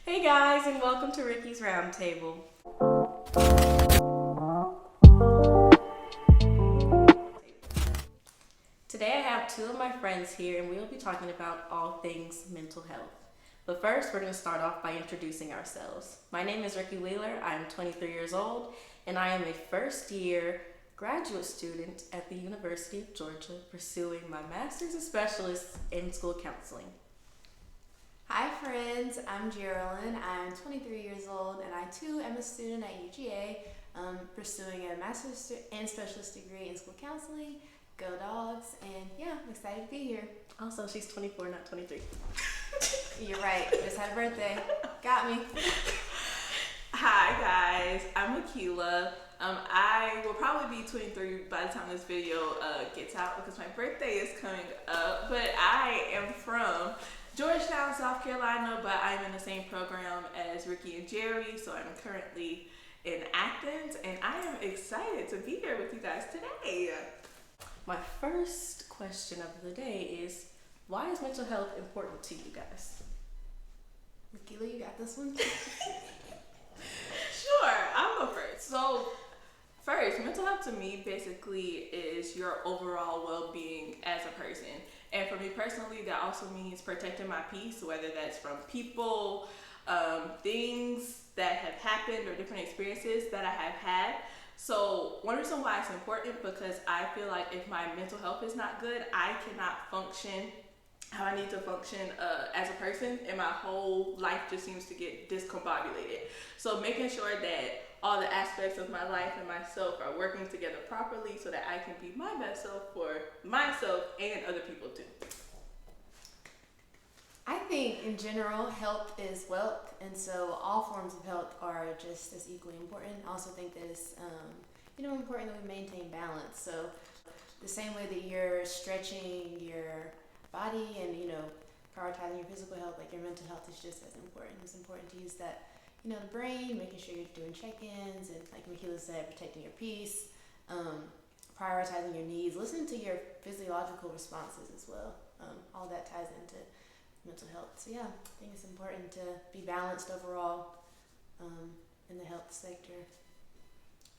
Hey guys, and welcome to Ricki's Roundtable. Today I have two of my friends here, and we'll be talking about all things mental health. But first, we're going to start off by introducing ourselves. My name is Ricki Wheeler. I am 23 years old, and I am a first-year graduate student at the University of Georgia, pursuing my master's and specialist in school counseling. Hi friends, I'm Geraldine. I'm 23 years old and I too am a student at UGA pursuing a master's and specialist degree in school counseling. Go Dogs, and yeah, I'm excited to be here. Also, she's 24, not 23. You're right, just had a birthday. Got me. Hi guys, I'm Akila. I will probably be 23 by the time this video gets out because my birthday is coming up, but I am from Georgetown, South Carolina, but I'm in the same program as Ricki and Jerry, so I'm currently in Athens, and I am excited to be here with you guys today. My first question of the day is, why is mental health important to you guys? Makila, you got this one? Sure, I'll go first. So, first, mental health to me basically is your overall well-being as a person. And for me personally, that also means protecting my peace, whether that's from people, things that have happened, or different experiences that I have had. So one reason why it's important, because I feel like if my mental health is not good, I cannot function how I need to function as a person, and my whole life just seems to get discombobulated. So making sure that all the aspects of my life and myself are working together properly so that I can be my best self for myself and other people too. I think in general, health is wealth, and so all forms of health are just as equally important. I also think that it's important that we maintain balance. So the same way that you're stretching your body and prioritizing your physical health, like your mental health is just as important. It's important to use that, the brain, making sure you're doing check-ins, and like Makila said, protecting your peace, prioritizing your needs, listening to your physiological responses as well. All that ties into mental health. So yeah, I think it's important to be balanced overall in the health sector.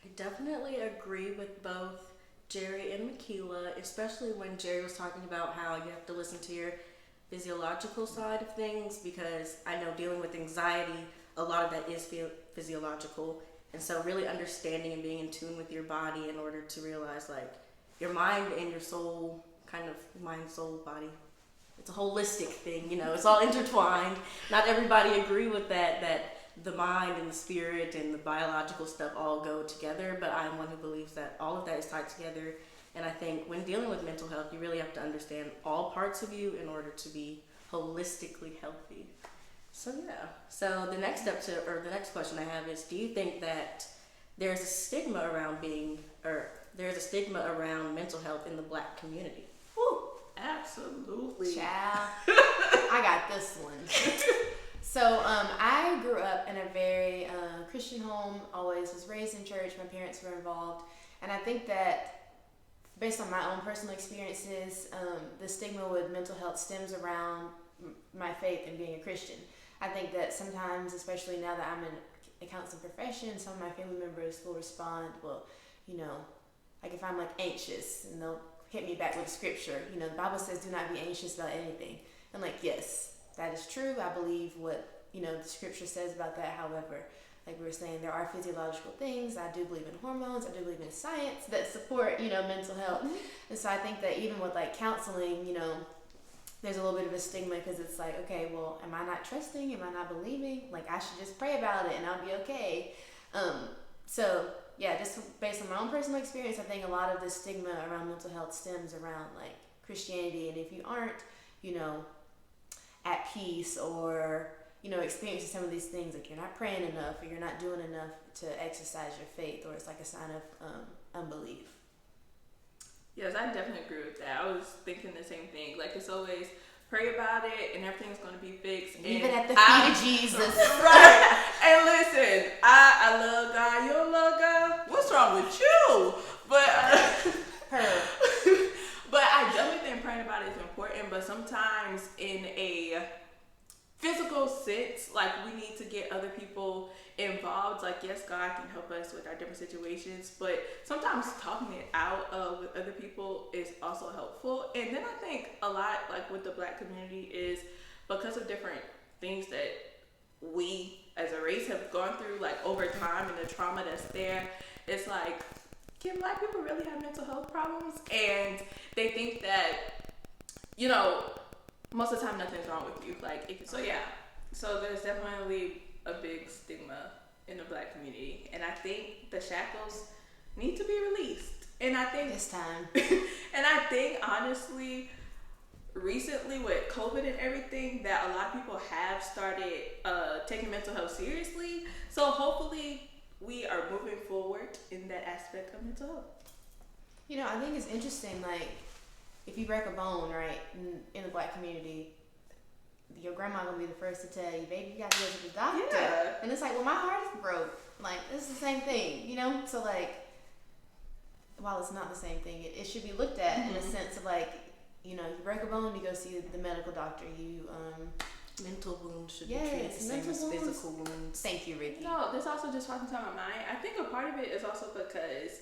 I definitely agree with both Jerry and Makila, especially when Jerry was talking about how you have to listen to your physiological side of things, because I know dealing with anxiety, a lot of that is physiological, and so really understanding and being in tune with your body in order to realize like your mind and your soul, kind of mind, soul, body. It's a holistic thing, it's all intertwined. Not everybody agree with that the mind and the spirit and the biological stuff all go together, but I'm one who believes that all of that is tied together. And I think when dealing with mental health, you really have to understand all parts of you in order to be holistically healthy. So yeah. So the next question I have is, do you think that there's a stigma around mental health in the Black community? Whew, absolutely. Child, I got this one. So I grew up in a very Christian home, always was raised in church, my parents were involved, and I think that based on my own personal experiences, the stigma with mental health stems around my faith in being a Christian. I think that sometimes, especially now that I'm in a counseling profession, some of my family members will respond, well, like if I'm like anxious, and they'll hit me back with scripture. The Bible says, do not be anxious about anything. I'm like, yes, that is true. I believe what, the scripture says about that. However, like we were saying, there are physiological things. I do believe in hormones. I do believe in science that support, mental health. Mm-hmm. And so I think that even with like counseling, there's a little bit of a stigma, because it's like, okay, well, am I not trusting? Am I not believing? Like, I should just pray about it and I'll be okay. So yeah, just based on my own personal experience, I think a lot of the stigma around mental health stems around like Christianity. And if you aren't, at peace, or experiencing some of these things, like you're not praying enough, or you're not doing enough to exercise your faith, or it's like a sign of unbelief. Yes, I definitely agree with that. I was thinking the same thing. Like, it's always pray about it and everything's going to be fixed. Even at the feet of Jesus. Right. And listen, I love God. You don't love God? What's wrong with you? But but I definitely think praying about it is important. But sometimes in a physical sense, like we need to get other people involved. Like, yes, God can help us with our different situations, but sometimes talking it out with other people is also helpful. And then I think a lot, like with the Black community, is because of different things that we as a race have gone through, like over time, and the trauma that's there. It's like, can Black people really have mental health problems? And they think that, you know, most of the time nothing's wrong with you. Like, so there's definitely a big stigma in the Black community, and I think the shackles need to be released. And I think this time, and I think honestly, recently with COVID and everything, that a lot of people have started taking mental health seriously. So hopefully we are moving forward in that aspect of mental health. you know, I think it's interesting, like, if you break a bone, right, in the Black community, your grandma gonna be the first to tell you, baby, you gotta go to the doctor. Yeah. And it's like, well, my heart is broke. Like, it's the same thing, you know? So, like, while it's not the same thing, it should be looked at in a sense of, like, you know, you break a bone, you go see the medical doctor. You, mental wounds should be yes, treated the same as mental wounds. physical wounds. Thank you, Ricki. No, this also just talking to my mind. I think a part of it is also because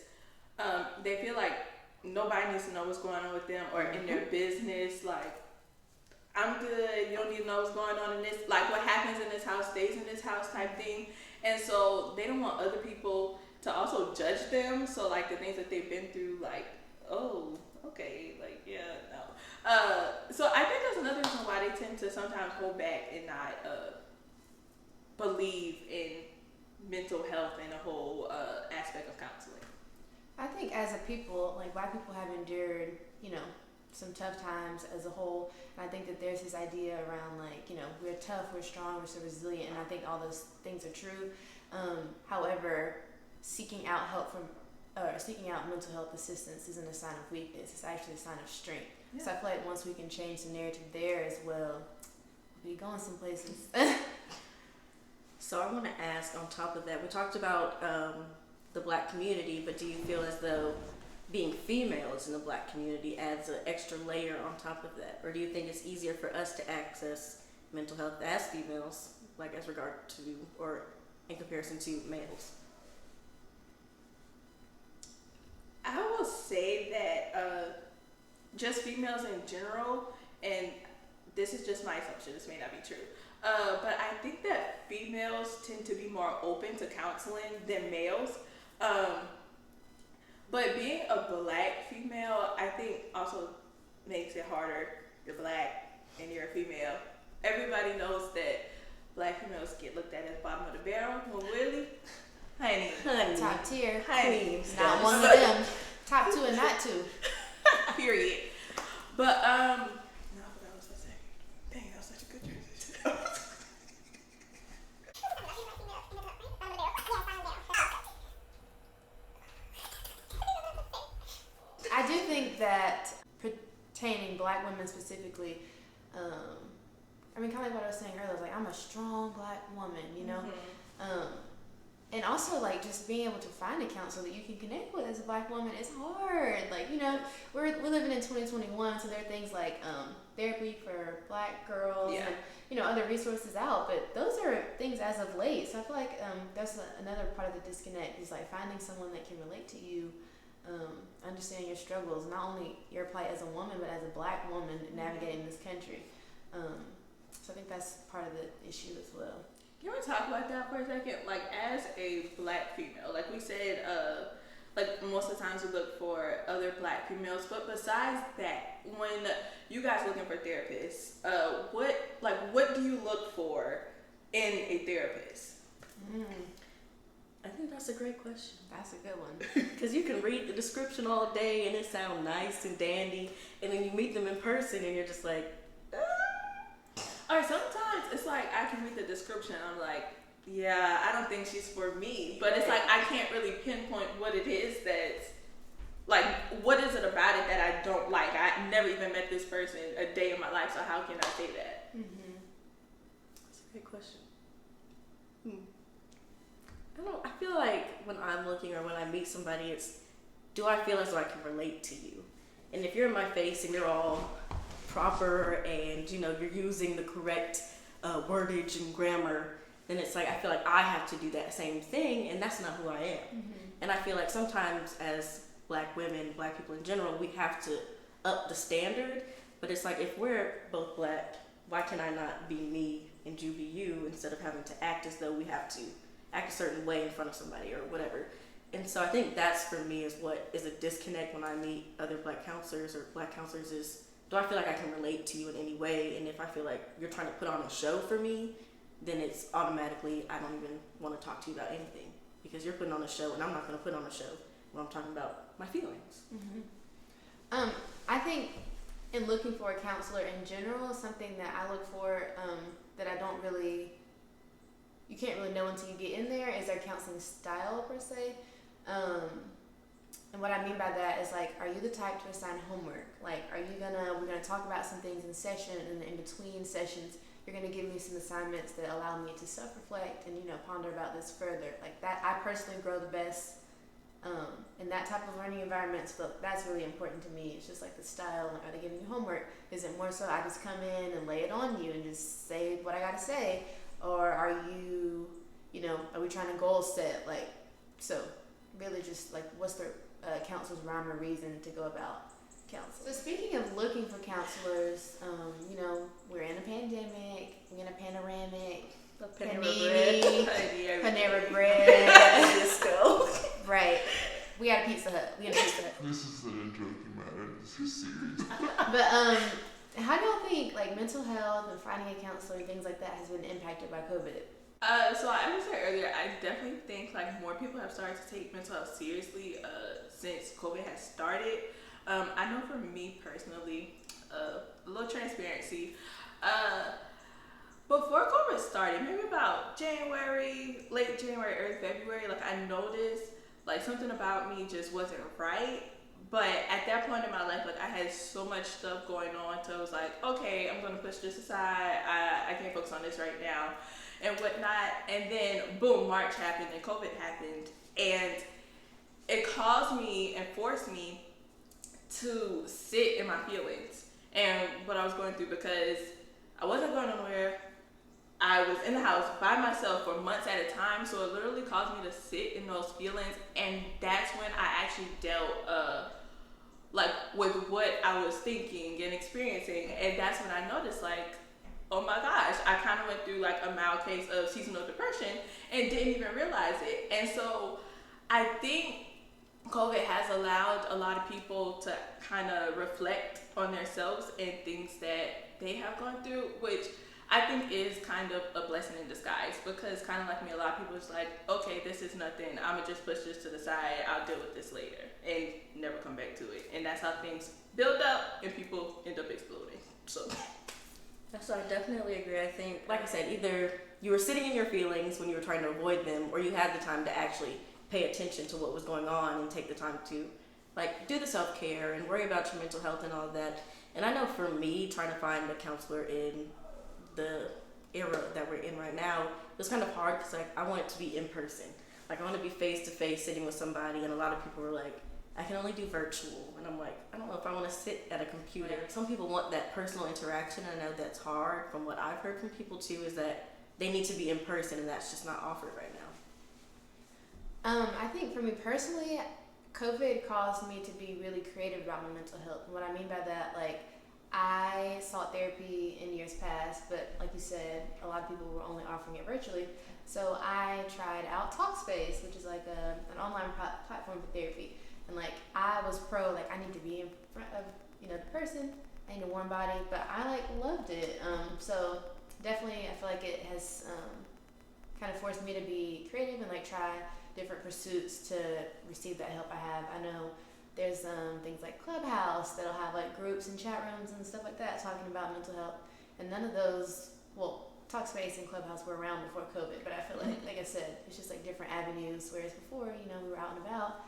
they feel like nobody needs to know what's going on with them or in their business. Like, I'm good, you don't need to know what's going on in this, like what happens in this house stays in this house type thing. And so they don't want other people to also judge them. So like the things that they've been through, like, oh, okay, like, yeah, no. So I think that's another reason why they tend to sometimes hold back and not believe in mental health and the whole aspect of counseling. I think as a people, like, Black people have endured, you know, some tough times as a whole. And I think that there's this idea around, like, you know, we're tough, we're strong, we're so resilient, and I think all those things are true. However, seeking out help from, or seeking out mental health assistance isn't a sign of weakness. It's actually a sign of strength. Yeah. So I feel like once we can change the narrative there as well, we'll be going some places. So I want to ask, on top of that, we talked about the Black community, but do you feel as though being females in the Black community adds an extra layer on top of that? Or do you think it's easier for us to access mental health as females, like as regard to, or in comparison to males? I will say that just females in general, and this is just my assumption, this may not be true, but I think that females tend to be more open to counseling than males. But being a Black female, I think also makes it harder. You're Black and you're a female. Everybody knows that Black females get looked at as bottom of the barrel. Well, really? Honey. Top tier. Honey. Not one of them. Top 2 and not 2. Period. But, no, I forgot what I was going to say. Dang, that was such a good transition. I do think that pertaining Black women specifically, I mean, kind of like what I was saying earlier, like, I'm a strong Black woman, you know? And also, like, just being able to find a counselor that you can connect with as a Black woman is hard. Like, you know, we're living in 2021, so there are things like therapy for Black girls and, you know, other resources out. But those are things as of late. So I feel like that's another part of the disconnect is, like, finding someone that can relate to you, understand your struggles, not only your plight as a woman, but as a Black woman navigating this country. So I think that's part of the issue as well. Can we talk about that for a second? Like, as a Black female, like we said, like most of the times we look for other Black females, but besides that, when you guys looking for therapists, what do you look for in a therapist? I think that's a great question. That's a good one. Because you can read the description all day and it sounds nice and dandy, and then you meet them in person and you're just like, Or sometimes it's like I can read the description and I'm like, yeah, I don't think she's for me. But it's like I can't really pinpoint what it is that's, like, what is it about it that I don't like? I never even met this person a day in my life, so how can I say that? That's a great question. I feel like when I'm looking or when I meet somebody, it's, do I feel as though I can relate to you? And if you're in my face and you're all proper and, you know, you're using the correct wordage and grammar, then it's like I feel like I have to do that same thing, and that's not who I am. And I feel like sometimes as Black women, Black people in general, we have to up the standard. But it's like, if we're both Black, why can I not be me and you be you, instead of having to act as though we have to act a certain way in front of somebody or whatever. And so I think that's, for me, is what is a disconnect when I meet other Black counselors or Black counselors, is, do I feel like I can relate to you in any way? And if I feel like you're trying to put on a show for me, then it's automatically, I don't even want to talk to you about anything, because you're putting on a show and I'm not going to put on a show when I'm talking about my feelings. I think in looking for a counselor in general, something that I look for that I don't really, you can't really know until you get in there, is their counseling style per se. And what I mean by that is, like, are you the type to assign homework? Like, we're gonna talk about some things in session, and in between sessions, you're gonna give me some assignments that allow me to self-reflect and, ponder about this further. Like that, I personally grow the best in that type of learning environment. So that's really important to me. It's just like the style. Like, are they giving you homework? Is it more so I just come in and lay it on you and just say what I gotta say? Or are you, are we trying to goal set? Like, so really just like, what's the counselor's rhyme or reason to go about counseling? So speaking of looking for counselors, we're in a pandemic, we're in a panoramic, Panera Bread, Disco. Right. We got a Pizza Hut. This is an joking matter. This is serious. But how do y'all think like mental health and finding a counselor and things like that has been impacted by COVID? So I was saying earlier, I definitely think like more people have started to take mental health seriously since COVID has started. I know for me personally, a little transparency. Before COVID started, maybe about late January, early February, like I noticed like something about me just wasn't right. But at that point in my life, like I had so much stuff going on, so I was like, okay, I'm gonna push this aside. I can't focus on this right now and whatnot. And then boom, March happened and COVID happened, and it caused me and forced me to sit in my feelings and what I was going through, because I wasn't going nowhere. I was in the house by myself for months at a time, so it literally caused me to sit in those feelings, and that's when I actually dealt like with what I was thinking and experiencing. And that's when I noticed, like, oh my gosh, I kind of went through like a mild case of seasonal depression and didn't even realize it. And so I think COVID has allowed a lot of people to kind of reflect on themselves and things that they have gone through, which I think is kind of a blessing in disguise, because kind of like me, a lot of people is like, okay, this is nothing, I'm gonna just push this to the side, I'll deal with this later, and never come back to it. And that's how things build up and people end up exploding. So I definitely agree. I think, like I said, either you were sitting in your feelings when you were trying to avoid them, or you had the time to actually pay attention to what was going on and take the time to like do the self-care and worry about your mental health and all of that. And I know for me, trying to find a counselor in the era that we're in right now, it was kind of hard, because like I want it to be in person. Like I want to be face to face sitting with somebody, and a lot of people were like, I can only do virtual, and I'm like, I don't know if I want to sit at a computer. Some people want that personal interaction, and I know that's hard. From what I've heard from people too, is that they need to be in person, and that's just not offered right now. I think for me personally, COVID caused me to be really creative about my mental health. And what I mean by that, like, I sought therapy in years past, but like you said, a lot of people were only offering it virtually. So I tried out Talkspace, which is like an online platform for therapy. And like I was pro, like I need to be in front of the person, I need a warm body, but I like loved it. So definitely, I feel like it has kind of forced me to be creative and like try different pursuits to receive that help I have. I know there's things like Clubhouse that'll have like groups and chat rooms and stuff like that talking about mental health, and none of those, well, Talkspace and Clubhouse were around before COVID, but I feel like I said, it's just like different avenues, whereas before, we were out and about.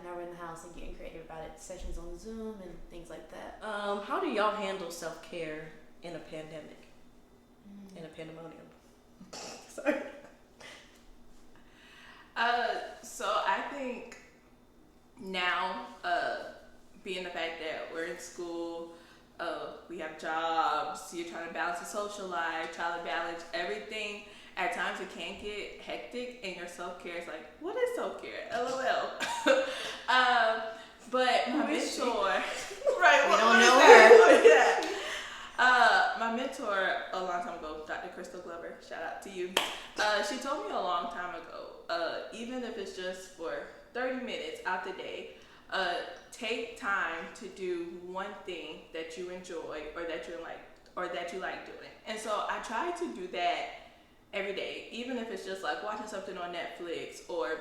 Now we're in the house and getting creative about it, sessions on Zoom and things like that. How do y'all handle self-care in a pandemic? In a pandemonium? Sorry. So I think now, being the fact that we're in school, we have jobs, jobs, you're trying to balance a social life, trying to balance everything. At times it can get hectic, and your self-care is like, what is self-care? LOL. But my mentor, right? We don't know her. Yeah. My mentor a long time ago, Dr. Crystal Glover, shout out to you. She told me a long time ago, even if it's just for 30 minutes out the day, take time to do one thing that you enjoy or that you like doing. And so I try to do that every day, even if it's just like watching something on Netflix or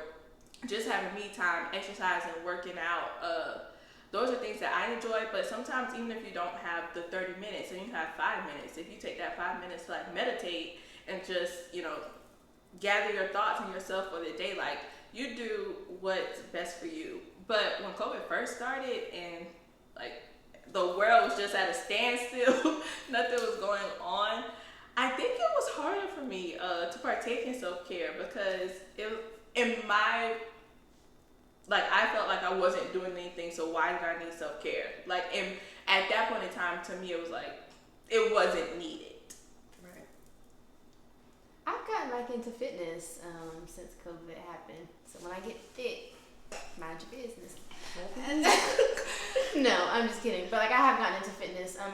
just having me time, exercising, working out. Those are things that I enjoy, but sometimes even if you don't have the 30 minutes and you have 5 minutes, if you take that 5 minutes to like meditate and just, gather your thoughts and yourself for the day, like you do what's best for you. But when COVID first started and like the world was just at a standstill, nothing was going on, I think it was harder for me to partake in self-care because I felt like I wasn't doing anything, so why did I need self-care? And at that point in time, to me, it was like, it wasn't needed. Right. I've gotten back into fitness since COVID happened. So when I get fit, mind your business. No, I'm just kidding. But I have gotten into fitness. I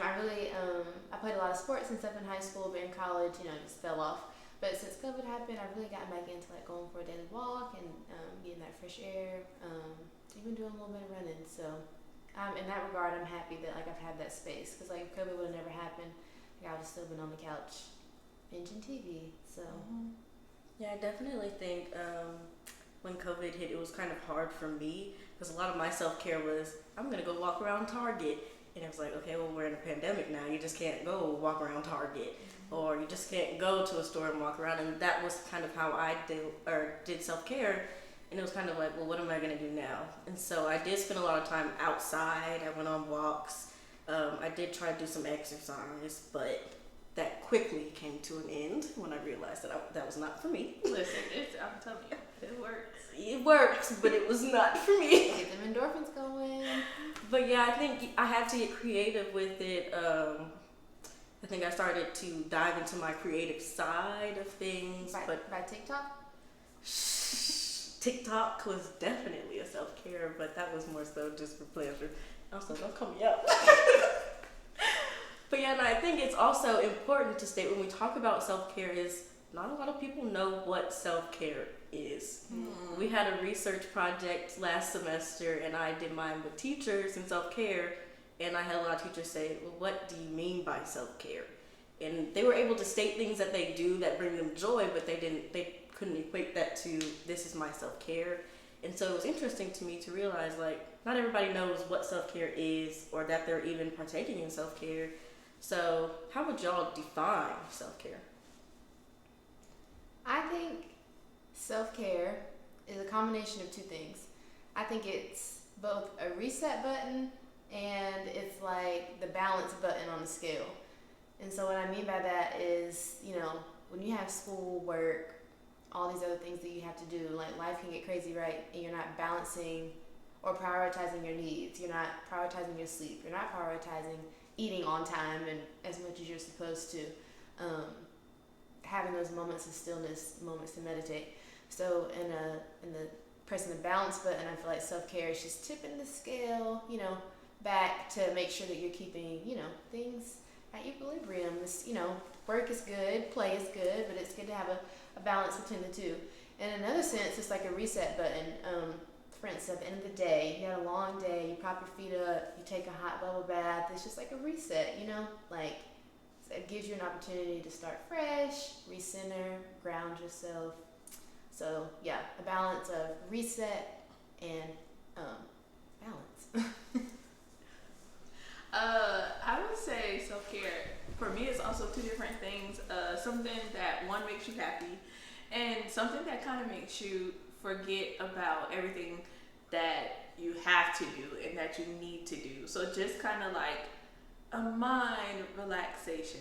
played a lot of sports and stuff in high school, but in college, just fell off. But since COVID happened, I've really gotten back into going for a daily walk and getting that fresh air. Even doing a little bit of running. So in that regard, I'm happy that I've had that space because if COVID would have never happened, I would have still been on the couch binging TV. So Yeah, I definitely think when COVID hit, it was kind of hard for me because a lot of my self-care was, I'm going to go walk around Target. And it was like, okay, well, we're in a pandemic now. You just can't go walk around Target. Or you just can't go to a store and walk around. And that was kind of how I did self-care. And it was kind of like, well, what am I going to do now? And so I did spend a lot of time outside. I went on walks. I did try to do some exercise, but that quickly came to an end when I realized that was not for me. Listen, I'm telling you, it works. It works, but it was not for me. get them endorphins going. But yeah, I think I had to get creative with it. I think I started to dive into my creative side of things. By TikTok? TikTok was definitely a self-care, but that was more so just for pleasure. Also, don't call me up. But yeah, and I think it's also important to state when we talk about self-care is not a lot of people know what self-care is. We had a research project last semester and I did mine with teachers in self-care, and I had a lot of teachers say, well, what do you mean by self-care? And they were able to state things that they do that bring them joy, but they couldn't equate that to this is my self-care. And so it was interesting to me to realize not everybody knows what self-care is or that they're even partaking in self-care. So how would y'all define self-care? I think self-care is a combination of two things. I think it's both a reset button and it's the balance button on the scale. And so what I mean by that is, when you have school, work, all these other things that you have to do, life can get crazy, right? And you're not balancing or prioritizing your needs. You're not prioritizing your sleep. You're not prioritizing eating on time and as much as you're supposed to. Having those moments of stillness, moments to meditate. So in the pressing the balance button, I feel like self-care is just tipping the scale, back to make sure that you're keeping, things at equilibrium. This, work is good, play is good, but it's good to have a balance between the two. In another sense, it's like a reset button. For instance, at the end of the day, you had a long day, you prop your feet up, you take a hot bubble bath. It's just like a reset, it gives you an opportunity to start fresh, recenter, ground yourself. So yeah, a balance of reset and balance. I would say self-care for me is also two different things. Something that one makes you happy and something that kind of makes you forget about everything that you have to do and that you need to do. So just kind of a mind relaxation,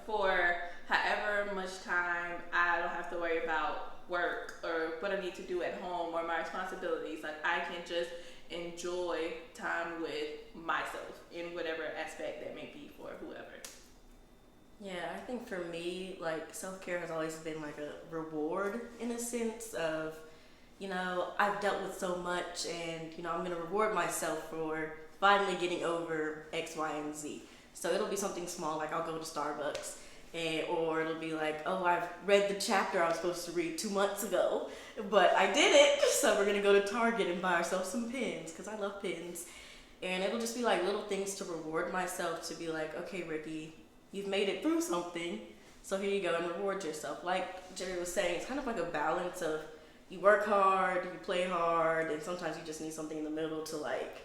for however much time I don't have to worry about work or what I need to do at home or my responsibilities. I can just enjoy time with myself in whatever aspect that may be for whoever. Yeah, I think for me, like, self-care has always been like a reward in a sense of, I've dealt with so much and, I'm going to reward myself for finally getting over X, Y, and Z. So it'll be something small, like I'll go to Starbucks, or it'll be like, oh, I've read the chapter I was supposed to read 2 months ago, but I did it, so we're going to go to Target and buy ourselves some pens, because I love pens. And it'll just be like little things to reward myself, to be like, okay, Ricki, you've made it through something, so here you go, and reward yourself. Like Jerry was saying, it's kind of like a balance of you work hard, you play hard, and sometimes you just need something in the middle to like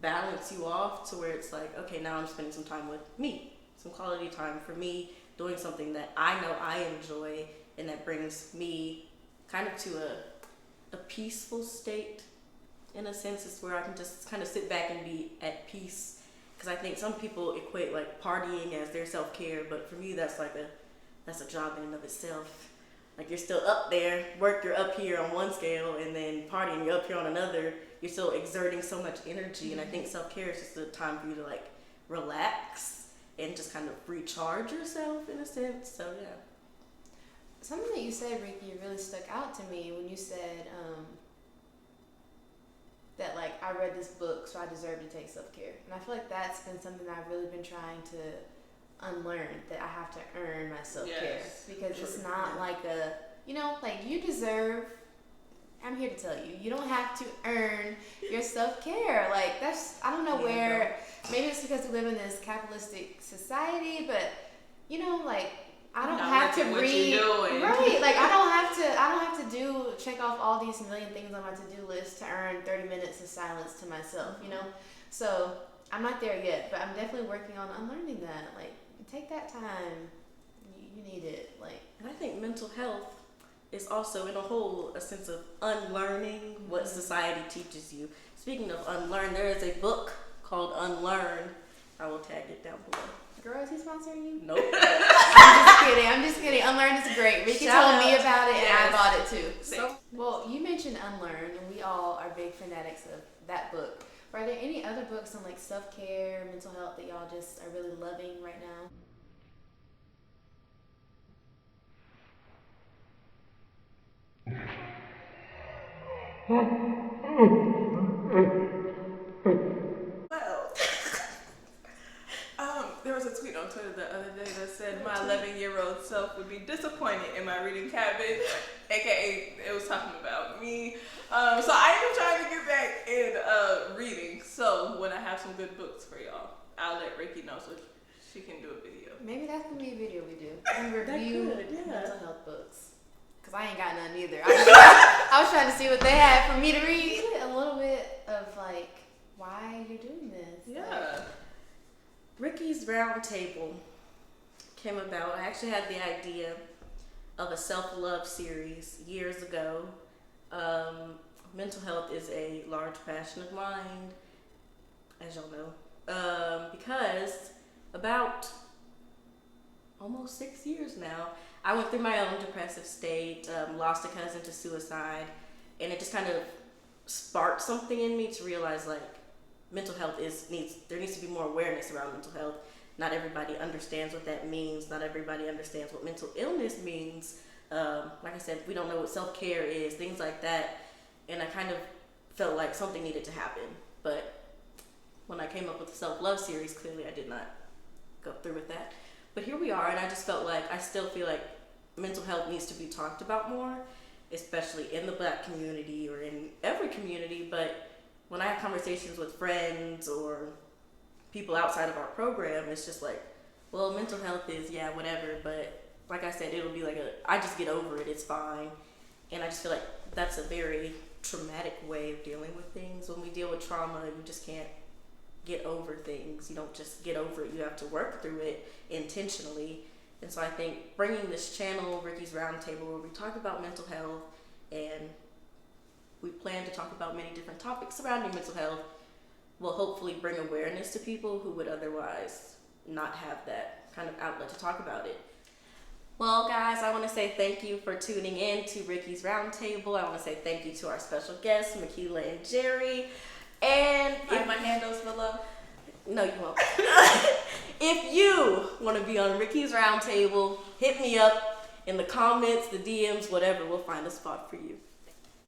balance you off to where it's like, okay, now I'm spending some time with me, some quality time for me, doing something that I know I enjoy and that brings me kind of to a peaceful state. In a sense, it's where I can just kind of sit back and be at peace. Because I think some people equate like partying as their self-care, but for me that's a job in and of itself. Like you're still up there, you're up here on one scale, and then partying, you're up here on another. You're still exerting so much energy, and I think self-care is just a time for you to like relax and just kind of recharge yourself in a sense. So yeah. Something that you said, Ricki, really stuck out to me when you said that like I read this book, so I deserve to take self-care. And I feel like that's been something that I've really been trying to unlearn, that I have to earn my self-care. Yes, because true. it's not like like you deserve, I'm here to tell you, you don't have to earn your self-care. Like I don't know where, maybe it's because we live in this capitalistic society, but like I don't have to read, right? Like I don't have to check off all these million things on my to-do list to earn 30 minutes of silence to myself, So I'm not there yet, but I'm definitely working on unlearning that. Like take that time, you need it. Like, and I think mental health is also in a whole a sense of unlearning what society teaches you. Speaking of unlearn, there is a book called Unlearn. I will tag it down below. Girl, is he sponsoring you? Nope. I'm just kidding. Unlearn is great. Ricki told me about it, and I bought it too. So, well, you mentioned Unlearn, and we all are big fanatics of that book. Are there any other books on like self-care, mental health that y'all just are really loving right now? Well, there was a tweet on Twitter the other day that said my 11-year-old self would be disappointed in my reading habit, aka it was talking about me. So I am trying to get back in reading. So when I have some good books for y'all, I'll let Ricki know so she can do a video. Maybe that's gonna be a video we do. We review mental health books. Cause I ain't got none either. I was trying to see what they had for me to read. A little bit of like why you're doing this. Yeah. Ricki's Roundtable came about. I actually had the idea of a self-love series years ago. Mental health is a large passion of mine, as y'all know, because about almost 6 years now, I went through my own depressive state, lost a cousin to suicide, and it just kind of sparked something in me to realize like mental health there needs to be more awareness around mental health. Not everybody understands what that means. Not everybody understands what mental illness means. Like I said, we don't know what self-care is, things like that. And I kind of felt like something needed to happen. But when I came up with the self-love series, clearly I did not go through with that. But here we are, and I still feel like mental health needs to be talked about more, especially in the Black community or in every community. But when I have conversations with friends or people outside of our program, it's just like, well, mental health is, yeah, whatever. But like I said, it'll be like I just get over it, it's fine. And I just feel like that's a very traumatic way of dealing with things. When we deal with trauma, you just can't get over things. You don't just get over it. You have to work through it intentionally. And so I think bringing this channel, Ricki's Roundtable, where we talk about mental health and we plan to talk about many different topics surrounding mental health, will hopefully bring awareness to people who would otherwise not have that kind of outlet to talk about it. Well, guys, I want to say thank you for tuning in to Ricki's Roundtable. I want to say thank you to our special guests, Makila and Jerry. And Find my handles below. No, you won't. If you want to be on Ricky's Roundtable, hit me up in the comments, the DMs, whatever. We'll find a spot for you.